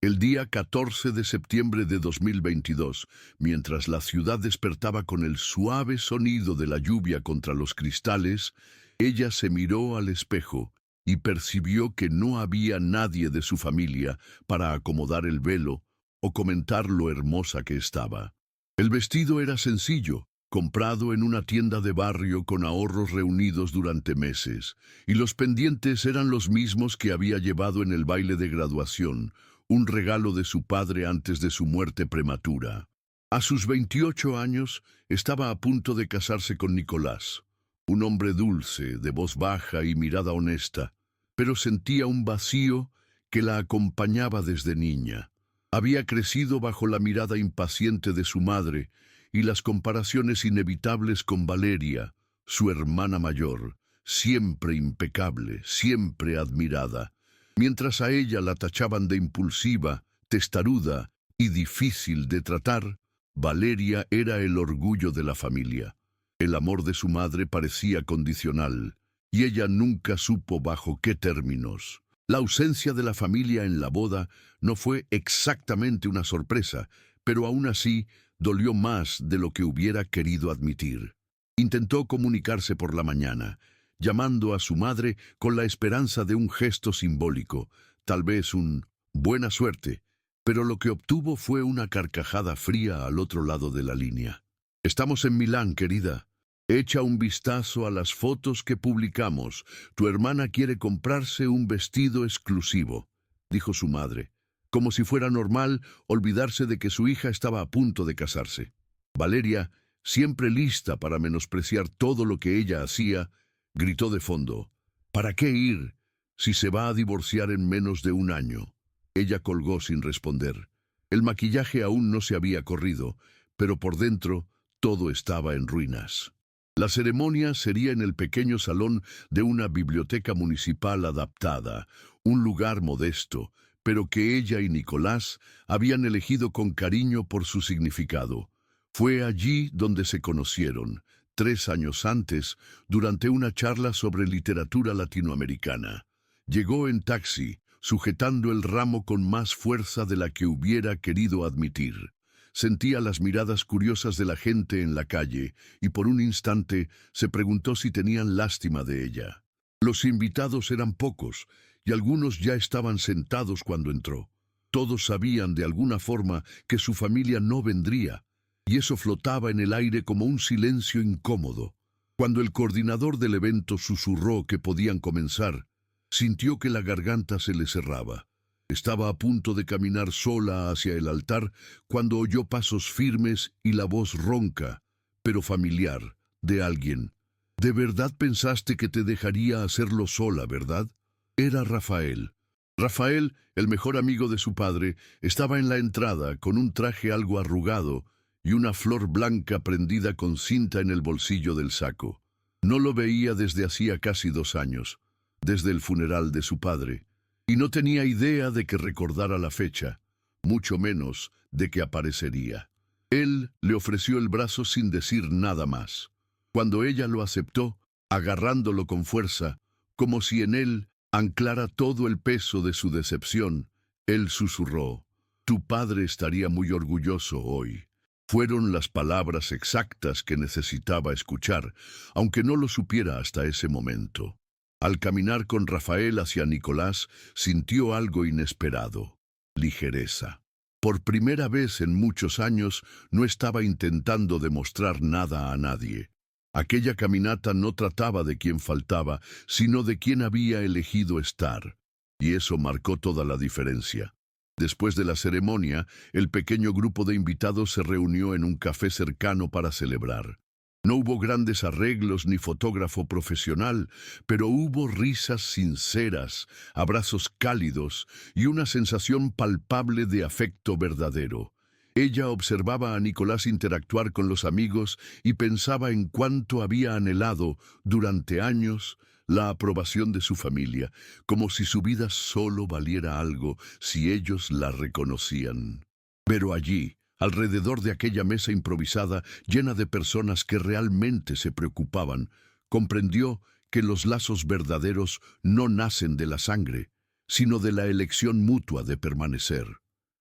El día 14 de septiembre de 2022, mientras la ciudad despertaba con el suave sonido de la lluvia contra los cristales, ella se miró al espejo y percibió que no había nadie de su familia para acomodar el velo o comentar lo hermosa que estaba. El vestido era sencillo, comprado en una tienda de barrio con ahorros reunidos durante meses, y los pendientes eran los mismos que había llevado en el baile de graduación, un regalo de su padre antes de su muerte prematura. A sus 28 años estaba a punto de casarse con Nicolás, un hombre dulce, de voz baja y mirada honesta, pero sentía un vacío que la acompañaba desde niña. Había crecido bajo la mirada impaciente de su madre y las comparaciones inevitables con Valeria, su hermana mayor, siempre impecable, siempre admirada. Mientras a ella la tachaban de impulsiva, testaruda y difícil de tratar, Valeria era el orgullo de la familia. El amor de su madre parecía condicional, y ella nunca supo bajo qué términos. La ausencia de la familia en la boda no fue exactamente una sorpresa, pero aún así dolió más de lo que hubiera querido admitir. Intentó comunicarse por la mañana, llamando a su madre con la esperanza de un gesto simbólico, tal vez un «buena suerte», pero lo que obtuvo fue una carcajada fría al otro lado de la línea. «Estamos en Milán, querida. Echa un vistazo a las fotos que publicamos. Tu hermana quiere comprarse un vestido exclusivo», dijo su madre, como si fuera normal olvidarse de que su hija estaba a punto de casarse. Valeria, siempre lista para menospreciar todo lo que ella hacía, gritó de fondo: «¿Para qué ir si se va a divorciar en menos de un año?» Ella colgó sin responder. El maquillaje aún no se había corrido, pero por dentro todo estaba en ruinas. La ceremonia sería en el pequeño salón de una biblioteca municipal adaptada, un lugar modesto, pero que ella y Nicolás habían elegido con cariño por su significado. Fue allí donde se conocieron, 3 años antes, durante una charla sobre literatura latinoamericana. Llegó en taxi, sujetando el ramo con más fuerza de la que hubiera querido admitir. Sentía las miradas curiosas de la gente en la calle y por un instante se preguntó si tenían lástima de ella. Los invitados eran pocos y algunos ya estaban sentados cuando entró. Todos sabían de alguna forma que su familia no vendría, y eso flotaba en el aire como un silencio incómodo. Cuando el coordinador del evento susurró que podían comenzar, sintió que la garganta se le cerraba. Estaba a punto de caminar sola hacia el altar cuando oyó pasos firmes y la voz ronca, pero familiar, de alguien. «¿De verdad pensaste que te dejaría hacerlo sola, verdad?» Era Rafael. Rafael, el mejor amigo de su padre, estaba en la entrada con un traje algo arrugado y una flor blanca prendida con cinta en el bolsillo del saco. No lo veía desde hacía casi 2 años, desde el funeral de su padre, y no tenía idea de que recordara la fecha, mucho menos de que aparecería. Él le ofreció el brazo sin decir nada más. Cuando ella lo aceptó, agarrándolo con fuerza, como si en él anclara todo el peso de su decepción, él susurró: «Tu padre estaría muy orgulloso hoy». Fueron las palabras exactas que necesitaba escuchar, aunque no lo supiera hasta ese momento. Al caminar con Rafael hacia Nicolás, sintió algo inesperado: ligereza. Por primera vez en muchos años no estaba intentando demostrar nada a nadie. Aquella caminata no trataba de quién faltaba, sino de quién había elegido estar. Y eso marcó toda la diferencia. Después de la ceremonia, el pequeño grupo de invitados se reunió en un café cercano para celebrar. No hubo grandes arreglos ni fotógrafo profesional, pero hubo risas sinceras, abrazos cálidos y una sensación palpable de afecto verdadero. Ella observaba a Nicolás interactuar con los amigos y pensaba en cuánto había anhelado durante años la aprobación de su familia, como si su vida solo valiera algo si ellos la reconocían. Pero allí, alrededor de aquella mesa improvisada, llena de personas que realmente se preocupaban, comprendió que los lazos verdaderos no nacen de la sangre, sino de la elección mutua de permanecer.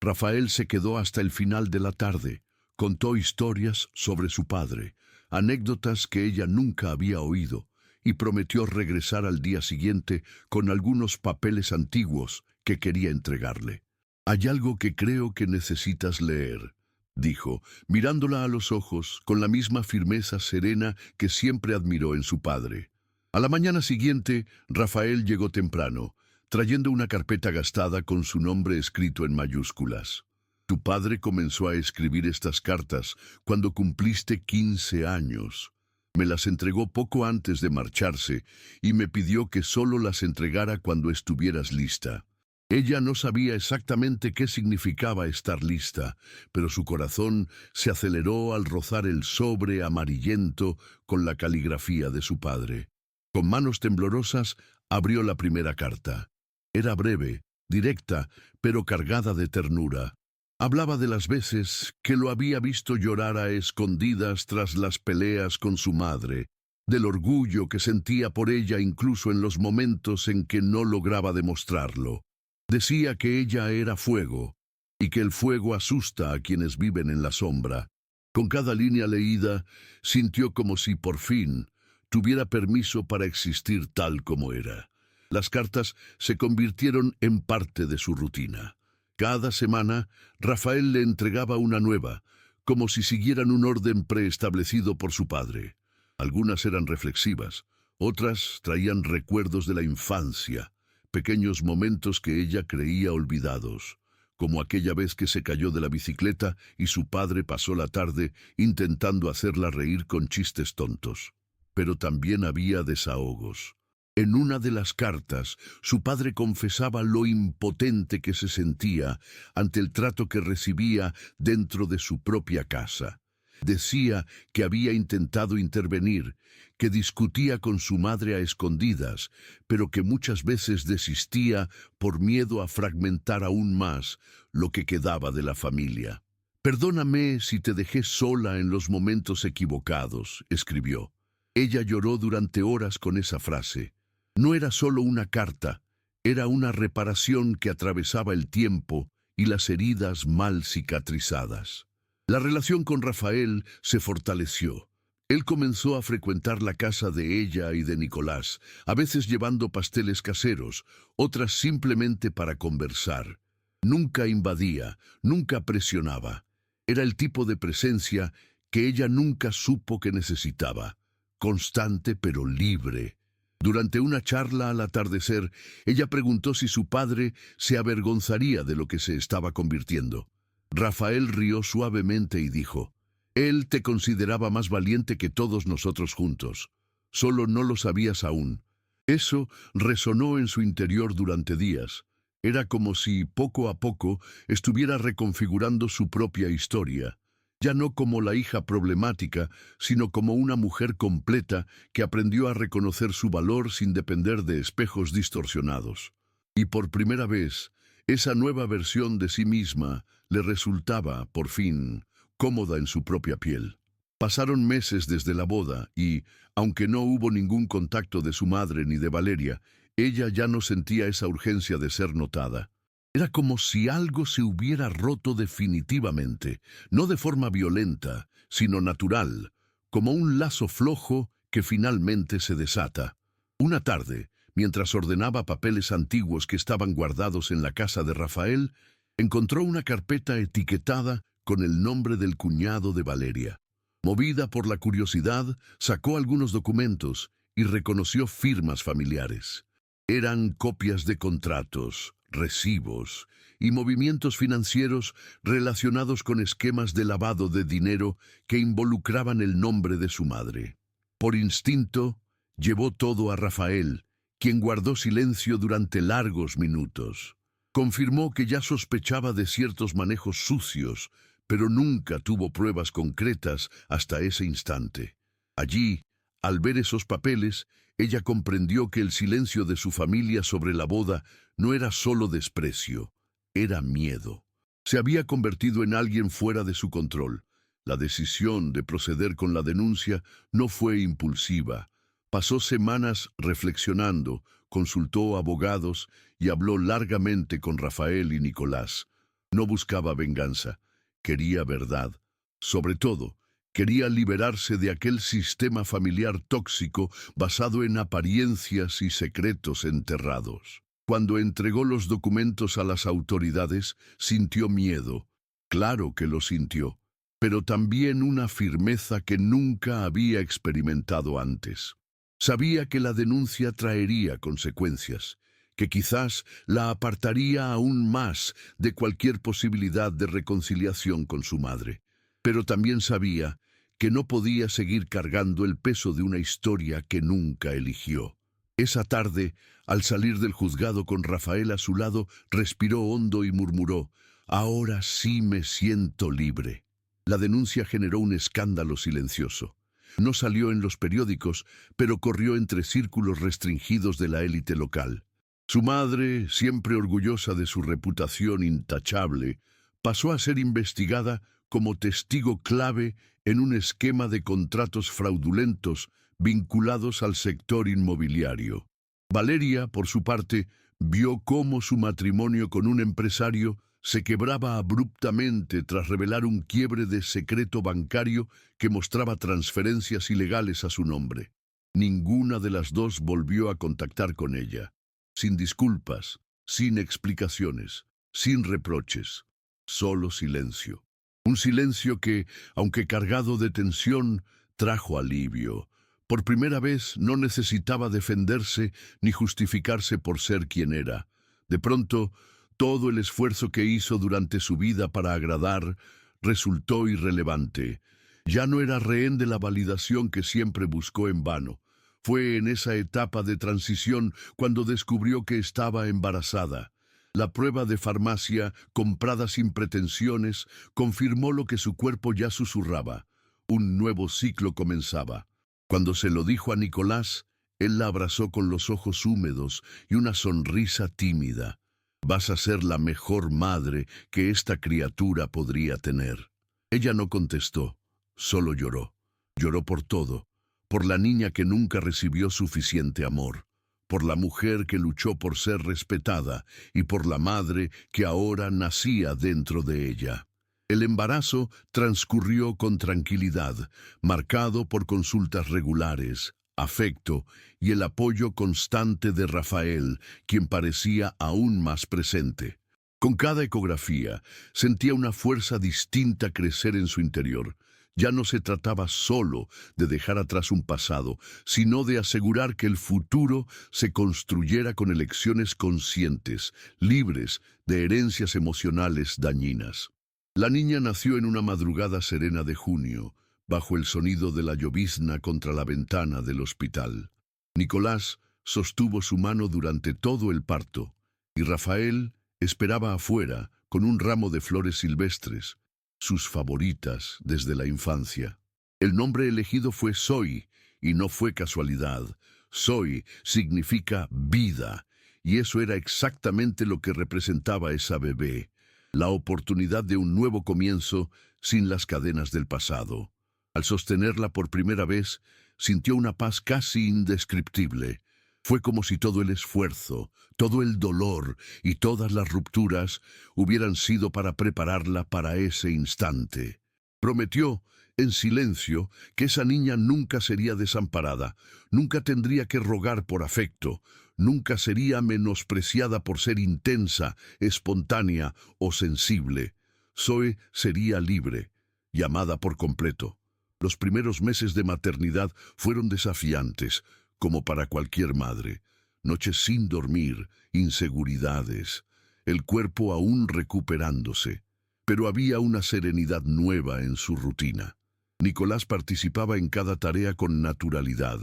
Rafael se quedó hasta el final de la tarde. Contó historias sobre su padre, anécdotas que ella nunca había oído, y prometió regresar al día siguiente con algunos papeles antiguos que quería entregarle. «Hay algo que creo que necesitas leer», dijo, mirándola a los ojos con la misma firmeza serena que siempre admiró en su padre. A la mañana siguiente, Rafael llegó temprano, trayendo una carpeta gastada con su nombre escrito en mayúsculas. «Tu padre comenzó a escribir estas cartas cuando cumpliste 15 años. Me las entregó poco antes de marcharse y me pidió que solo las entregara cuando estuvieras lista». Ella no sabía exactamente qué significaba estar lista, pero su corazón se aceleró al rozar el sobre amarillento con la caligrafía de su padre. Con manos temblorosas, abrió la primera carta. Era breve, directa, pero cargada de ternura. Hablaba de las veces que lo había visto llorar a escondidas tras las peleas con su madre, del orgullo que sentía por ella incluso en los momentos en que no lograba demostrarlo. Decía que ella era fuego, y que el fuego asusta a quienes viven en la sombra. Con cada línea leída, sintió como si por fin tuviera permiso para existir tal como era. Las cartas se convirtieron en parte de su rutina. Cada semana, Rafael le entregaba una nueva, como si siguieran un orden preestablecido por su padre. Algunas eran reflexivas, otras traían recuerdos de la infancia, pequeños momentos que ella creía olvidados, como aquella vez que se cayó de la bicicleta y su padre pasó la tarde intentando hacerla reír con chistes tontos. Pero también había desahogos. En una de las cartas, su padre confesaba lo impotente que se sentía ante el trato que recibía dentro de su propia casa. Decía que había intentado intervenir, que discutía con su madre a escondidas, pero que muchas veces desistía por miedo a fragmentar aún más lo que quedaba de la familia. «Perdóname si te dejé sola en los momentos equivocados», escribió. Ella lloró durante horas con esa frase. No era solo una carta, era una reparación que atravesaba el tiempo y las heridas mal cicatrizadas. La relación con Rafael se fortaleció. Él comenzó a frecuentar la casa de ella y de Nicolás, a veces llevando pasteles caseros, otras simplemente para conversar. Nunca invadía, nunca presionaba. Era el tipo de presencia que ella nunca supo que necesitaba, constante pero libre. Durante una charla al atardecer, ella preguntó si su padre se avergonzaría de lo que se estaba convirtiendo. Rafael rió suavemente y dijo: «Él te consideraba más valiente que todos nosotros juntos. Solo no lo sabías aún». Eso resonó en su interior durante días. Era como si, poco a poco, estuviera reconfigurando su propia historia. Ya no como la hija problemática, sino como una mujer completa que aprendió a reconocer su valor sin depender de espejos distorsionados. Y por primera vez, esa nueva versión de sí misma le resultaba, por fin, cómoda en su propia piel. Pasaron meses desde la boda y, aunque no hubo ningún contacto de su madre ni de Valeria, ella ya no sentía esa urgencia de ser notada. Era como si algo se hubiera roto definitivamente, no de forma violenta, sino natural, como un lazo flojo que finalmente se desata. Una tarde, mientras ordenaba papeles antiguos que estaban guardados en la casa de Rafael, encontró una carpeta etiquetada con el nombre del cuñado de Valeria. Movida por la curiosidad, sacó algunos documentos y reconoció firmas familiares. Eran copias de contratos, recibos y movimientos financieros relacionados con esquemas de lavado de dinero que involucraban el nombre de su madre. Por instinto, llevó todo a Rafael, quien guardó silencio durante largos minutos. Confirmó que ya sospechaba de ciertos manejos sucios, pero nunca tuvo pruebas concretas hasta ese instante. Allí, al ver esos papeles, ella comprendió que el silencio de su familia sobre la boda no era solo desprecio, era miedo. Se había convertido en alguien fuera de su control. La decisión de proceder con la denuncia no fue impulsiva. Pasó semanas reflexionando, consultó abogados y habló largamente con Rafael y Nicolás. No buscaba venganza, quería verdad. Sobre todo, quería liberarse de aquel sistema familiar tóxico basado en apariencias y secretos enterrados. Cuando entregó los documentos a las autoridades, sintió miedo. Claro que lo sintió, pero también una firmeza que nunca había experimentado antes. Sabía que la denuncia traería consecuencias, que quizás la apartaría aún más de cualquier posibilidad de reconciliación con su madre. Pero también sabía que no podía seguir cargando el peso de una historia que nunca eligió. Esa tarde, al salir del juzgado con Rafael a su lado, respiró hondo y murmuró: «Ahora sí me siento libre». La denuncia generó un escándalo silencioso. No salió en los periódicos, pero corrió entre círculos restringidos de la élite local. Su madre, siempre orgullosa de su reputación intachable, pasó a ser investigada como testigo clave en un esquema de contratos fraudulentos vinculados al sector inmobiliario. Valeria, por su parte, vio cómo su matrimonio con un empresario se quebraba abruptamente tras revelar un quiebre de secreto bancario que mostraba transferencias ilegales a su nombre. Ninguna de las dos volvió a contactar con ella. Sin disculpas, sin explicaciones, sin reproches, solo silencio. Un silencio que, aunque cargado de tensión, trajo alivio. Por primera vez no necesitaba defenderse ni justificarse por ser quien era. De pronto, todo el esfuerzo que hizo durante su vida para agradar resultó irrelevante. Ya no era rehén de la validación que siempre buscó en vano. Fue en esa etapa de transición cuando descubrió que estaba embarazada. La prueba de farmacia, comprada sin pretensiones, confirmó lo que su cuerpo ya susurraba. Un nuevo ciclo comenzaba. Cuando se lo dijo a Nicolás, él la abrazó con los ojos húmedos y una sonrisa tímida. «Vas a ser la mejor madre que esta criatura podría tener». Ella no contestó, solo lloró. Lloró por todo, por la niña que nunca recibió suficiente amor, por la mujer que luchó por ser respetada y por la madre que ahora nacía dentro de ella. El embarazo transcurrió con tranquilidad, marcado por consultas regulares, afecto y el apoyo constante de Rafael, quien parecía aún más presente. Con cada ecografía, sentía una fuerza distinta crecer en su interior. Ya no se trataba solo de dejar atrás un pasado, sino de asegurar que el futuro se construyera con elecciones conscientes, libres de herencias emocionales dañinas. La niña nació en una madrugada serena de junio, bajo el sonido de la llovizna contra la ventana del hospital. Nicolás sostuvo su mano durante todo el parto, y Rafael esperaba afuera con un ramo de flores silvestres, sus favoritas desde la infancia. El nombre elegido fue Zoe, y no fue casualidad. Zoe significa vida, y eso era exactamente lo que representaba esa bebé. La oportunidad de un nuevo comienzo sin las cadenas del pasado. Al sostenerla por primera vez, sintió una paz casi indescriptible. Fue como si todo el esfuerzo, todo el dolor y todas las rupturas hubieran sido para prepararla para ese instante. Prometió, en silencio, que esa niña nunca sería desamparada, nunca tendría que rogar por afecto, nunca sería menospreciada por ser intensa, espontánea o sensible. Zoe sería libre, llamada por completo. Los primeros meses de maternidad fueron desafiantes, como para cualquier madre. Noches sin dormir, inseguridades, el cuerpo aún recuperándose. Pero había una serenidad nueva en su rutina. Nicolás participaba en cada tarea con naturalidad,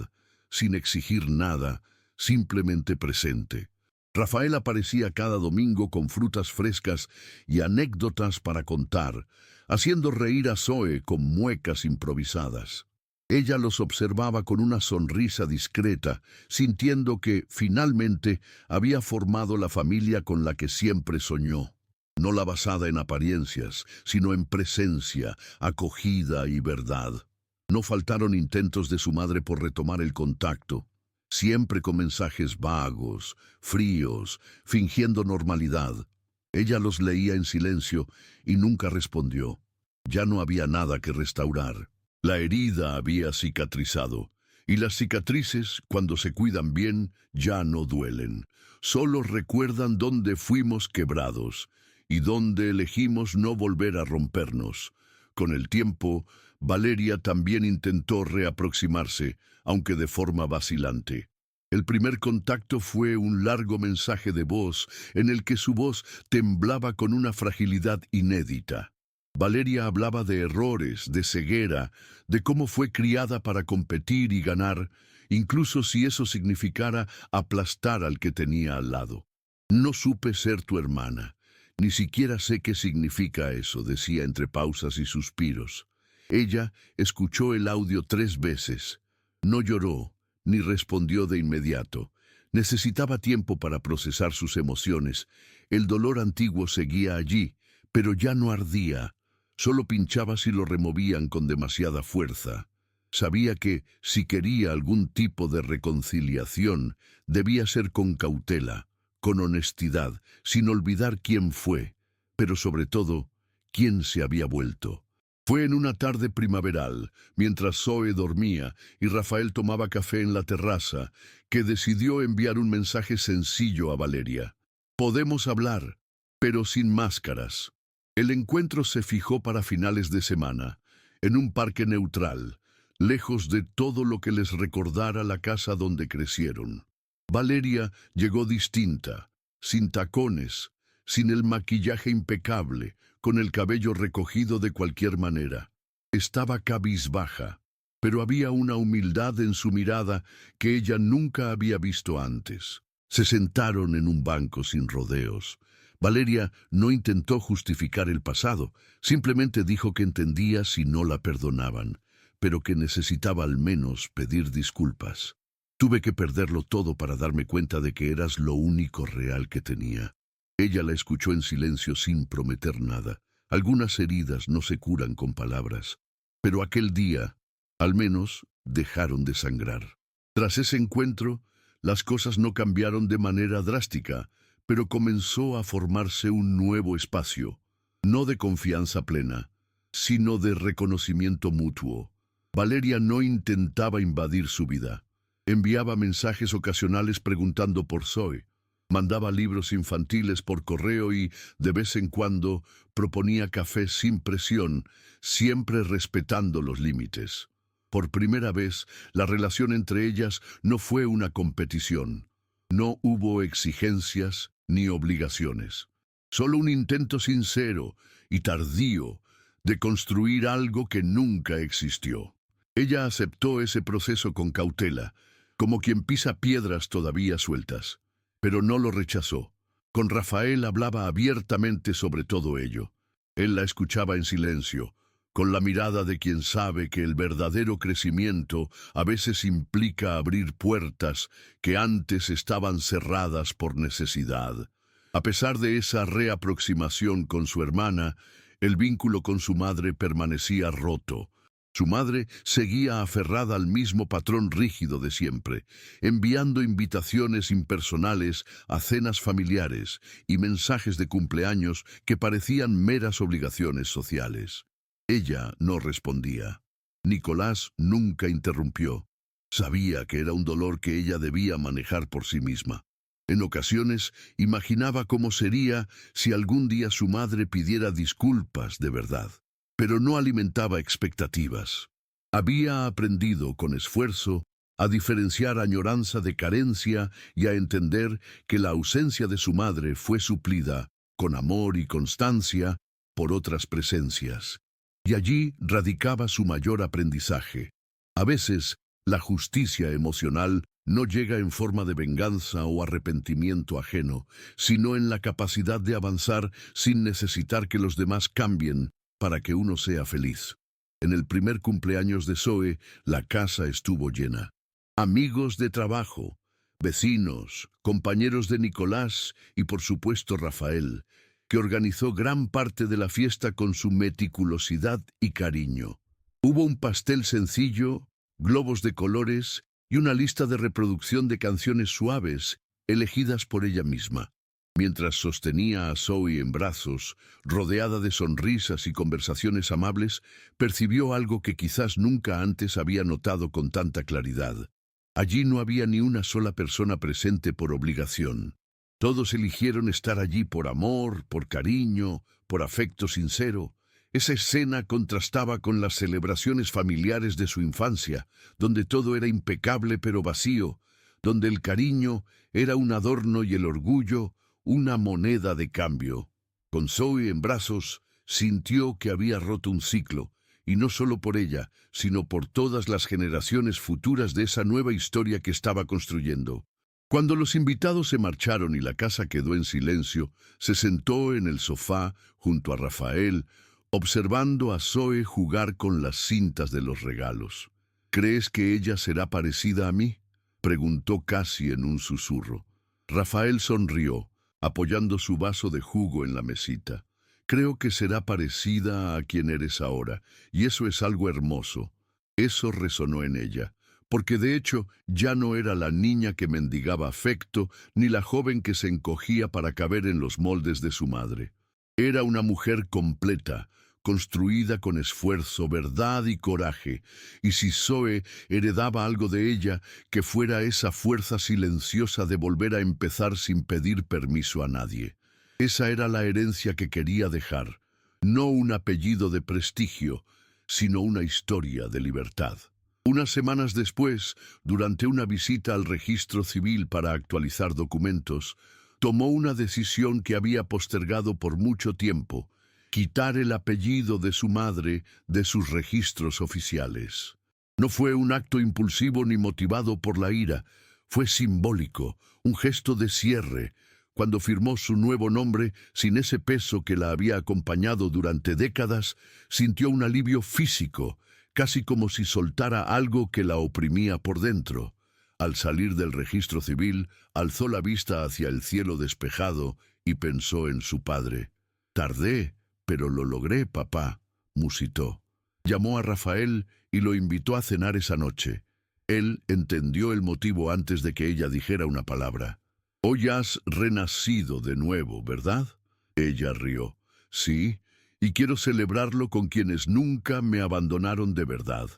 sin exigir nada, simplemente presente. Rafael aparecía cada domingo con frutas frescas y anécdotas para contar, haciendo reír a Zoe con muecas improvisadas. Ella los observaba con una sonrisa discreta, sintiendo que, finalmente, había formado la familia con la que siempre soñó. No la basada en apariencias, sino en presencia, acogida y verdad. No faltaron intentos de su madre por retomar el contacto, siempre con mensajes vagos, fríos, fingiendo normalidad. Ella los leía en silencio y nunca respondió. Ya no había nada que restaurar. La herida había cicatrizado, y las cicatrices, cuando se cuidan bien, ya no duelen. Solo recuerdan dónde fuimos quebrados y dónde elegimos no volver a rompernos. Con el tiempo, Valeria también intentó reaproximarse, aunque de forma vacilante. El primer contacto fue un largo mensaje de voz en el que su voz temblaba con una fragilidad inédita. Valeria hablaba de errores, de ceguera, de cómo fue criada para competir y ganar, incluso si eso significara aplastar al que tenía al lado. No supe ser tu hermana. Ni siquiera sé qué significa eso, decía entre pausas y suspiros. Ella escuchó el audio 3 veces. No lloró, ni respondió de inmediato. Necesitaba tiempo para procesar sus emociones. El dolor antiguo seguía allí, pero ya no ardía. Solo pinchaba si lo removían con demasiada fuerza. Sabía que, si quería algún tipo de reconciliación, debía ser con cautela, con honestidad, sin olvidar quién fue, pero sobre todo, quién se había vuelto. Fue en una tarde primaveral, mientras Zoe dormía y Rafael tomaba café en la terraza, que decidió enviar un mensaje sencillo a Valeria. Podemos hablar, pero sin máscaras. El encuentro se fijó para finales de semana, en un parque neutral, lejos de todo lo que les recordara la casa donde crecieron. Valeria llegó distinta, sin tacones, sin el maquillaje impecable, con el cabello recogido de cualquier manera. Estaba cabizbaja, pero había una humildad en su mirada que ella nunca había visto antes. Se sentaron en un banco sin rodeos. Valeria no intentó justificar el pasado, simplemente dijo que entendía si no la perdonaban, pero que necesitaba al menos pedir disculpas. Tuve que perderlo todo para darme cuenta de que eras lo único real que tenía. Ella la escuchó en silencio sin prometer nada. Algunas heridas no se curan con palabras, pero aquel día, al menos, dejaron de sangrar. Tras ese encuentro, las cosas no cambiaron de manera drástica, pero comenzó a formarse un nuevo espacio, no de confianza plena, sino de reconocimiento mutuo. Valeria no intentaba invadir su vida. Enviaba mensajes ocasionales preguntando por Zoe. Mandaba libros infantiles por correo y, de vez en cuando, proponía café sin presión, siempre respetando los límites. Por primera vez, la relación entre ellas no fue una competición. No hubo exigencias ni obligaciones. Solo un intento sincero y tardío de construir algo que nunca existió. Ella aceptó ese proceso con cautela, como quien pisa piedras todavía sueltas. Pero no lo rechazó. Con Rafael hablaba abiertamente sobre todo ello. Él la escuchaba en silencio, con la mirada de quien sabe que el verdadero crecimiento a veces implica abrir puertas que antes estaban cerradas por necesidad. A pesar de esa reaproximación con su hermana, el vínculo con su madre permanecía roto. Su madre seguía aferrada al mismo patrón rígido de siempre, enviando invitaciones impersonales a cenas familiares y mensajes de cumpleaños que parecían meras obligaciones sociales. Ella no respondía. Nicolás nunca interrumpió. Sabía que era un dolor que ella debía manejar por sí misma. En ocasiones imaginaba cómo sería si algún día su madre pidiera disculpas de verdad. Pero no alimentaba expectativas. Había aprendido con esfuerzo a diferenciar añoranza de carencia y a entender que la ausencia de su madre fue suplida, con amor y constancia, por otras presencias. Y allí radicaba su mayor aprendizaje. A veces, la justicia emocional no llega en forma de venganza o arrepentimiento ajeno, sino en la capacidad de avanzar sin necesitar que los demás cambien para que uno sea feliz. En el primer cumpleaños de Zoe, la casa estuvo llena. Amigos de trabajo, vecinos, compañeros de Nicolás y por supuesto Rafael, que organizó gran parte de la fiesta con su meticulosidad y cariño. Hubo un pastel sencillo, globos de colores y una lista de reproducción de canciones suaves, elegidas por ella misma. Mientras sostenía a Zoe en brazos, rodeada de sonrisas y conversaciones amables, percibió algo que quizás nunca antes había notado con tanta claridad. Allí no había ni una sola persona presente por obligación. Todos eligieron estar allí por amor, por cariño, por afecto sincero. Esa escena contrastaba con las celebraciones familiares de su infancia, donde todo era impecable pero vacío, donde el cariño era un adorno y el orgullo una moneda de cambio. Con Zoe en brazos, sintió que había roto un ciclo, y no solo por ella, sino por todas las generaciones futuras de esa nueva historia que estaba construyendo. Cuando los invitados se marcharon y la casa quedó en silencio, se sentó en el sofá junto a Rafael, observando a Zoe jugar con las cintas de los regalos. ¿Crees que ella será parecida a mí?, preguntó casi en un susurro. Rafael sonrió, apoyando su vaso de jugo en la mesita. Creo que será parecida a quien eres ahora, y eso es algo hermoso. Eso resonó en ella, porque de hecho ya no era la niña que mendigaba afecto, ni la joven que se encogía para caber en los moldes de su madre. Era una mujer completa, construida con esfuerzo, verdad y coraje, y si Zoe heredaba algo de ella, que fuera esa fuerza silenciosa de volver a empezar sin pedir permiso a nadie. Esa era la herencia que quería dejar, no un apellido de prestigio, sino una historia de libertad. Unas semanas después, durante una visita al registro civil para actualizar documentos, tomó una decisión que había postergado por mucho tiempo: quitar el apellido de su madre de sus registros oficiales. No fue un acto impulsivo ni motivado por la ira, fue simbólico, un gesto de cierre. Cuando firmó su nuevo nombre, sin ese peso que la había acompañado durante décadas, sintió un alivio físico, casi como si soltara algo que la oprimía por dentro. Al salir del registro civil, alzó la vista hacia el cielo despejado y pensó en su padre. «Tardé, pero lo logré, papá», musitó. Llamó a Rafael y lo invitó a cenar esa noche. Él entendió el motivo antes de que ella dijera una palabra. «Hoy has renacido de nuevo, ¿verdad?». Ella rió. «Sí, y quiero celebrarlo con quienes nunca me abandonaron de verdad».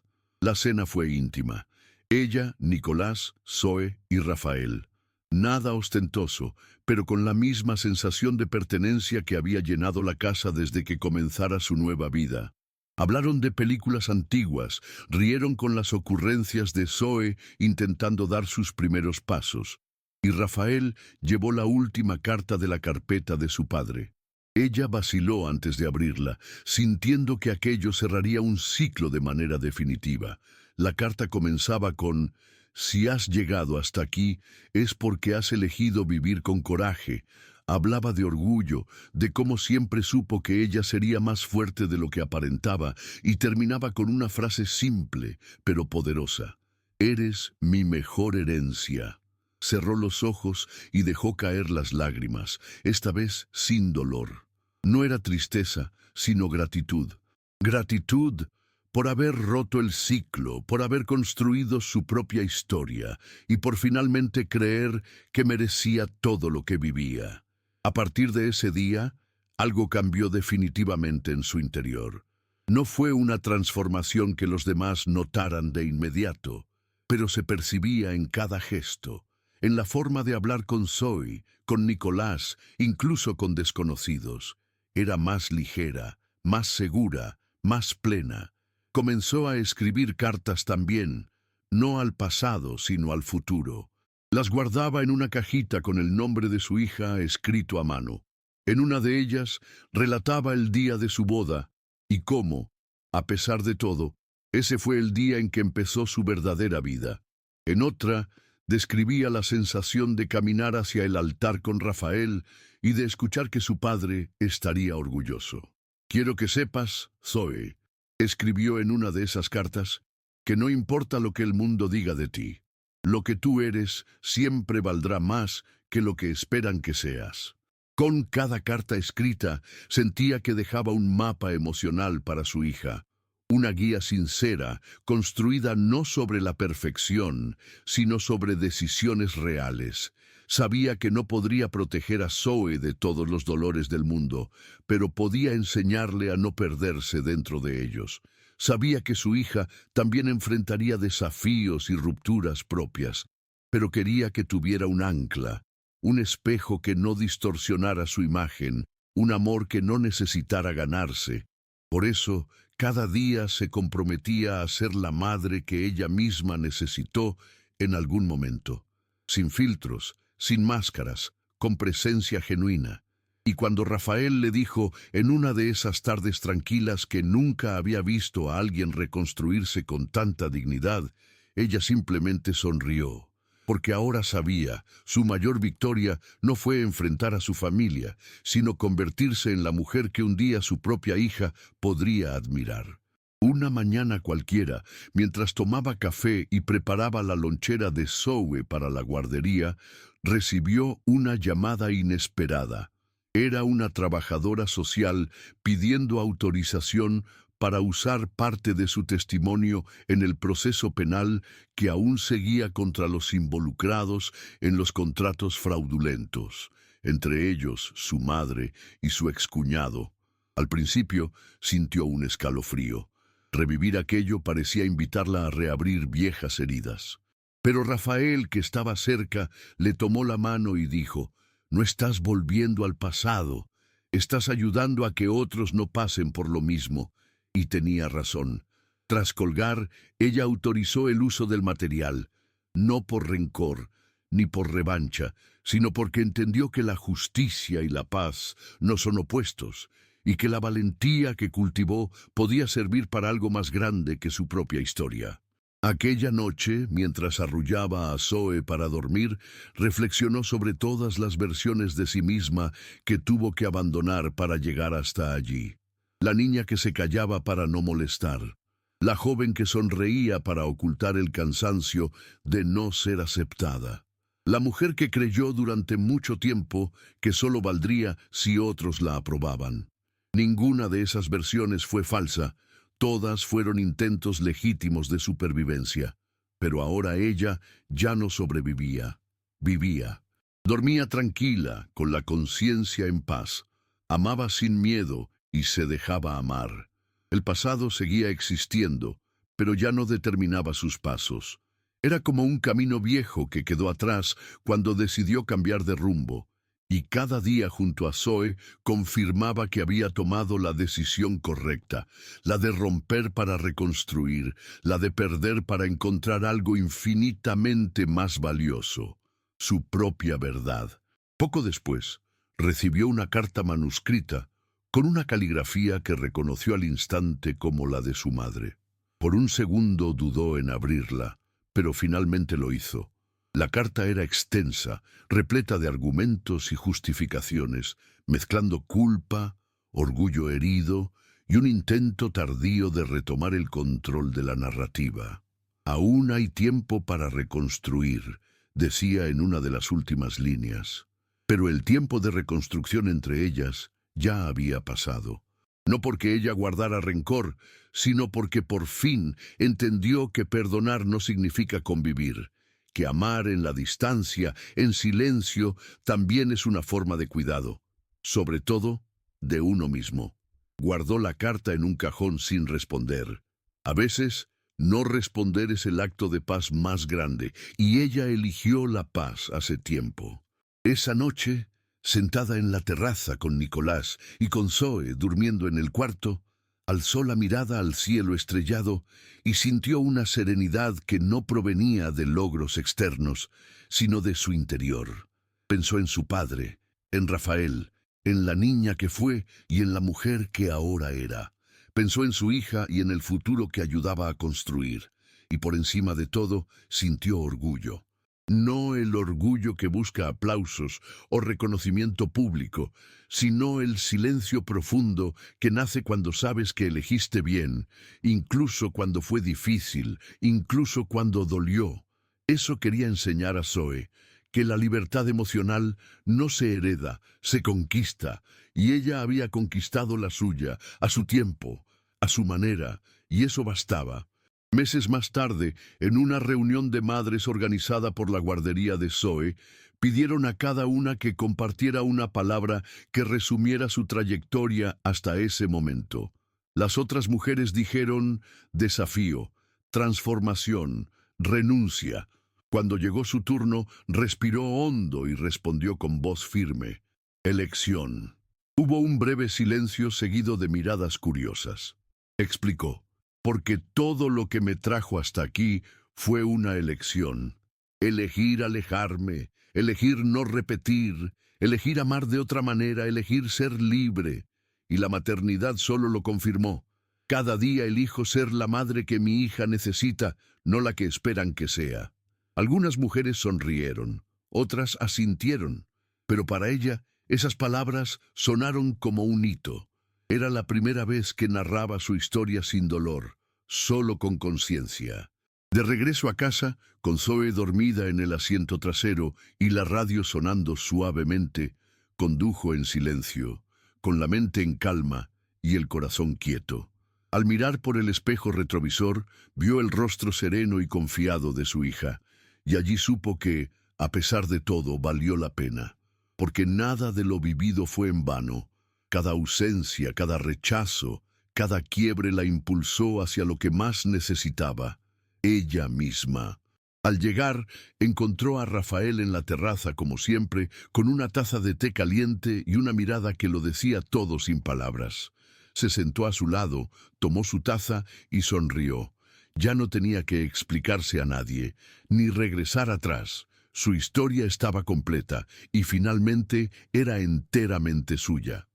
La cena fue íntima. Ella, Nicolás, Zoe y Rafael. Nada ostentoso, pero con la misma sensación de pertenencia que había llenado la casa desde que comenzara su nueva vida. Hablaron de películas antiguas, rieron con las ocurrencias de Zoe intentando dar sus primeros pasos, y Rafael llevó la última carta de la carpeta de su padre. Ella vaciló antes de abrirla, sintiendo que aquello cerraría un ciclo de manera definitiva. La carta comenzaba con: «Si has llegado hasta aquí, es porque has elegido vivir con coraje». Hablaba de orgullo, de cómo siempre supo que ella sería más fuerte de lo que aparentaba, y terminaba con una frase simple, pero poderosa: «Eres mi mejor herencia». Cerró los ojos y dejó caer las lágrimas, esta vez sin dolor. No era tristeza, sino gratitud. Gratitud por haber roto el ciclo, por haber construido su propia historia y por finalmente creer que merecía todo lo que vivía. A partir de ese día, algo cambió definitivamente en su interior. No fue una transformación que los demás notaran de inmediato, pero se percibía en cada gesto, en la forma de hablar con Zoe, con Nicolás, incluso con desconocidos. Era más ligera, más segura, más plena. Comenzó a escribir cartas también, no al pasado, sino al futuro. Las guardaba en una cajita con el nombre de su hija escrito a mano. En una de ellas relataba el día de su boda y cómo, a pesar de todo, ese fue el día en que empezó su verdadera vida. En otra, describía la sensación de caminar hacia el altar con Rafael y de escuchar que su padre estaría orgulloso. «Quiero que sepas, Zoe», escribió en una de esas cartas, «que no importa lo que el mundo diga de ti. Lo que tú eres siempre valdrá más que lo que esperan que seas». Con cada carta escrita sentía que dejaba un mapa emocional para su hija, una guía sincera, construida no sobre la perfección, sino sobre decisiones reales, Sabía que no podría proteger a Zoe de todos los dolores del mundo, pero podía enseñarle a no perderse dentro de ellos. Sabía que su hija también enfrentaría desafíos y rupturas propias, pero quería que tuviera un ancla, un espejo que no distorsionara su imagen, un amor que no necesitara ganarse. Por eso, cada día se comprometía a ser la madre que ella misma necesitó en algún momento, sin filtros, sin máscaras, con presencia genuina. Y cuando Rafael le dijo en una de esas tardes tranquilas que nunca había visto a alguien reconstruirse con tanta dignidad, ella simplemente sonrió, porque ahora sabía, su mayor victoria no fue enfrentar a su familia, sino convertirse en la mujer que un día su propia hija podría admirar. Una mañana cualquiera, mientras tomaba café y preparaba la lonchera de Zoe para la guardería, recibió una llamada inesperada. Era una trabajadora social pidiendo autorización para usar parte de su testimonio en el proceso penal que aún seguía contra los involucrados en los contratos fraudulentos, entre ellos su madre y su excuñado. Al principio sintió un escalofrío. Revivir aquello parecía invitarla a reabrir viejas heridas. Pero Rafael, que estaba cerca, le tomó la mano y dijo: «No estás volviendo al pasado, estás ayudando a que otros no pasen por lo mismo». Y tenía razón. Tras colgar, ella autorizó el uso del material, no por rencor, ni por revancha, sino porque entendió que la justicia y la paz no son opuestos, y que la valentía que cultivó podía servir para algo más grande que su propia historia. Aquella noche, mientras arrullaba a Zoe para dormir, reflexionó sobre todas las versiones de sí misma que tuvo que abandonar para llegar hasta allí. La niña que se callaba para no molestar, la joven que sonreía para ocultar el cansancio de no ser aceptada, la mujer que creyó durante mucho tiempo que solo valdría si otros la aprobaban. Ninguna de esas versiones fue falsa, todas fueron intentos legítimos de supervivencia. Pero ahora ella ya no sobrevivía, vivía. Dormía tranquila, con la conciencia en paz. Amaba sin miedo y se dejaba amar. El pasado seguía existiendo, pero ya no determinaba sus pasos. Era como un camino viejo que quedó atrás cuando decidió cambiar de rumbo. Y cada día junto a Zoe confirmaba que había tomado la decisión correcta, la de romper para reconstruir, la de perder para encontrar algo infinitamente más valioso, su propia verdad. Poco después, recibió una carta manuscrita con una caligrafía que reconoció al instante como la de su madre. Por un segundo dudó en abrirla, pero finalmente lo hizo. La carta era extensa, repleta de argumentos y justificaciones, mezclando culpa, orgullo herido y un intento tardío de retomar el control de la narrativa. «Aún hay tiempo para reconstruir», decía en una de las últimas líneas. Pero el tiempo de reconstrucción entre ellas ya había pasado. No porque ella guardara rencor, sino porque por fin entendió que perdonar no significa convivir, que amar en la distancia, en silencio, también es una forma de cuidado, sobre todo de uno mismo. Guardó la carta en un cajón sin responder. A veces, no responder es el acto de paz más grande, y ella eligió la paz hace tiempo. Esa noche, sentada en la terraza con Nicolás y con Zoe durmiendo en el cuarto, alzó la mirada al cielo estrellado y sintió una serenidad que no provenía de logros externos, sino de su interior. Pensó en su padre, en Rafael, en la niña que fue y en la mujer que ahora era. Pensó en su hija y en el futuro que ayudaba a construir. Y por encima de todo, sintió orgullo. No el orgullo que busca aplausos o reconocimiento público, sino el silencio profundo que nace cuando sabes que elegiste bien, incluso cuando fue difícil, incluso cuando dolió. Eso quería enseñar a Zoe, que la libertad emocional no se hereda, se conquista, y ella había conquistado la suya, a su tiempo, a su manera, y eso bastaba. Meses más tarde, en una reunión de madres organizada por la guardería de Zoe, pidieron a cada una que compartiera una palabra que resumiera su trayectoria hasta ese momento. Las otras mujeres dijeron desafío, transformación, renuncia. Cuando llegó su turno, respiró hondo y respondió con voz firme, elección. Hubo un breve silencio seguido de miradas curiosas. Explicó, porque todo lo que me trajo hasta aquí fue una elección. Elegir alejarme, elegir no repetir, elegir amar de otra manera, elegir ser libre. Y la maternidad solo lo confirmó. Cada día elijo ser la madre que mi hija necesita, no la que esperan que sea. Algunas mujeres sonrieron, otras asintieron, pero para ella esas palabras sonaron como un hito. Era la primera vez que narraba su historia sin dolor, solo con conciencia. De regreso a casa, con Zoe dormida en el asiento trasero y la radio sonando suavemente, condujo en silencio, con la mente en calma y el corazón quieto. Al mirar por el espejo retrovisor, vio el rostro sereno y confiado de su hija, y allí supo que, a pesar de todo, valió la pena, porque nada de lo vivido fue en vano. Cada ausencia, cada rechazo, cada quiebre la impulsó hacia lo que más necesitaba, ella misma. Al llegar, encontró a Rafael en la terraza, como siempre, con una taza de té caliente y una mirada que lo decía todo sin palabras. Se sentó a su lado, tomó su taza y sonrió. Ya no tenía que explicarse a nadie, ni regresar atrás. Su historia estaba completa y finalmente era enteramente suya.